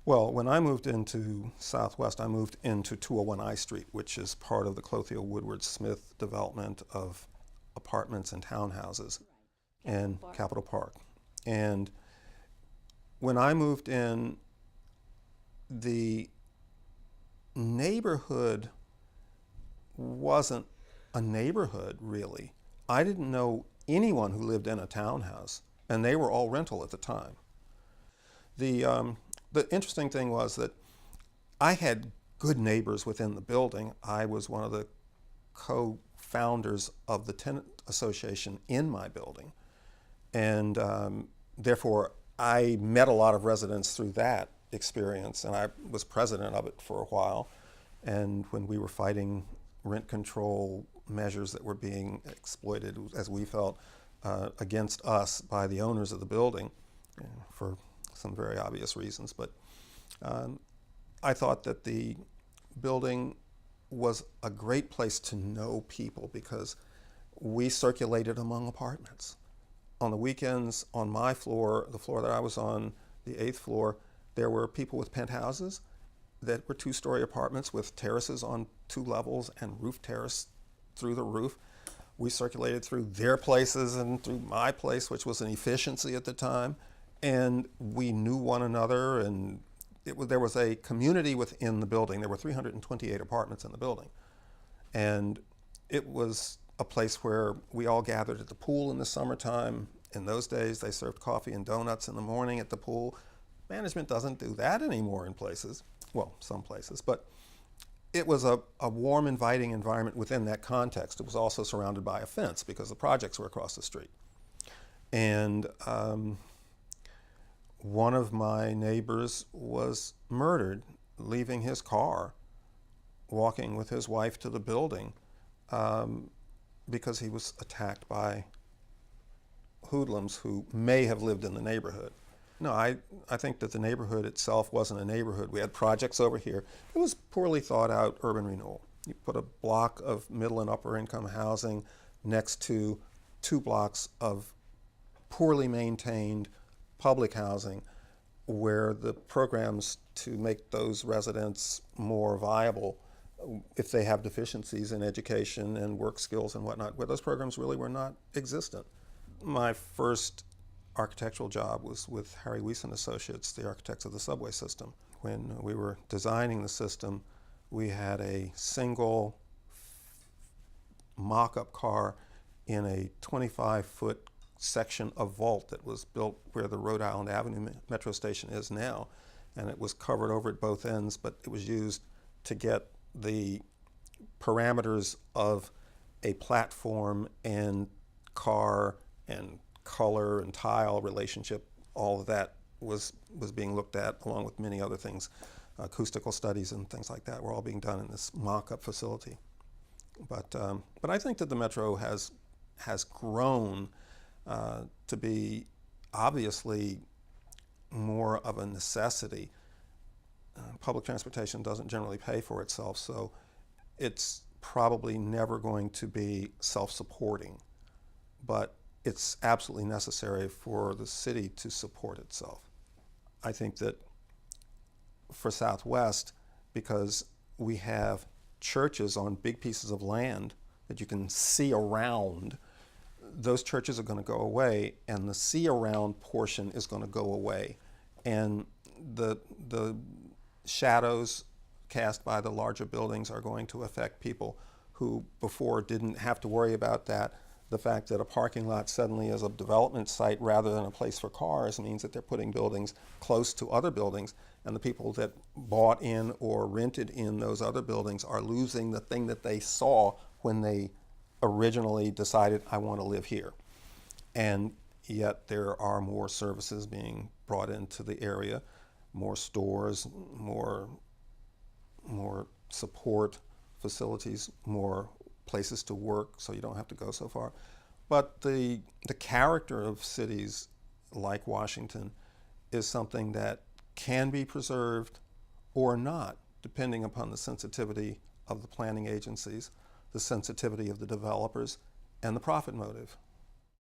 Well, when I moved into Southwest, I moved into 201 I Street, which is part of the Clothier Woodward Smith development of apartments and townhouses in Capitol Park. And when I moved in, the neighborhood wasn't a neighborhood, really. I didn't know anyone who lived in a townhouse, and they were all rental at the time. The interesting thing was that I had good neighbors within the building. I was one of the co-founders of the tenant association in my building, and therefore I met a lot of residents through that experience, and I was president of it for a while. And when we were fighting rent control measures that were being exploited, as we felt, against us by the owners of the building, for some very obvious reasons. But I thought that the building was a great place to know people because we circulated among apartments. On the weekends, on my floor, the floor that I was on, the 8th floor, there were people with penthouses that were 2-story apartments with terraces on 2 levels and roof terrace through the roof. We circulated through their places and through my place, which was an efficiency at the time, and we knew one another, and there was a community within the building. There were 328 apartments in the building, and it was a place where we all gathered at the pool in the summertime. In those days, they served coffee and donuts in the morning at the pool. Management doesn't do that anymore in places, well, some places, but it was a warm, inviting environment within that context. It was also surrounded by a fence because the projects were across the street. And one of my neighbors was murdered leaving his car, walking with his wife to the building, because he was attacked by hoodlums who may have lived in the neighborhood. No, I think that the neighborhood itself wasn't a neighborhood. We had projects over here. It was poorly thought out urban renewal. You put a block of middle and upper income housing next to 2 blocks of poorly maintained public housing where the programs to make those residents more viable, if they have deficiencies in education and work skills and whatnot, where those programs really were not existent. My first architectural job was with Harry Weiss and Associates, the architects of the subway system. When we were designing the system, we had a single mock-up car in a 25-foot section of vault that was built where the Rhode Island Avenue metro station is now, and it was covered over at both ends, but it was used to get the parameters of a platform and car and color and tile relationship. All of that was being looked at, along with many other things. Acoustical studies and things like that were all being done in this mock-up facility. But I think that the metro has grown to be obviously more of a necessity. Public transportation doesn't generally pay for itself, so it's probably never going to be self-supporting, but it's absolutely necessary for the city to support itself. I think that for Southwest, because we have churches on big pieces of land that you can see around, those churches are going to go away, and the see around portion is going to go away. And the shadows cast by the larger buildings are going to affect people who before didn't have to worry about that. The fact that a parking lot suddenly is a development site rather than a place for cars means that they're putting buildings close to other buildings, and the people that bought in or rented in those other buildings are losing the thing that they saw when they originally decided, I want to live here. And yet there are more services being brought into the area, more stores, more support facilities, more places to work, so you don't have to go so far. But the character of cities like Washington is something that can be preserved or not, depending upon the sensitivity of the planning agencies, the sensitivity of the developers, and the profit motive.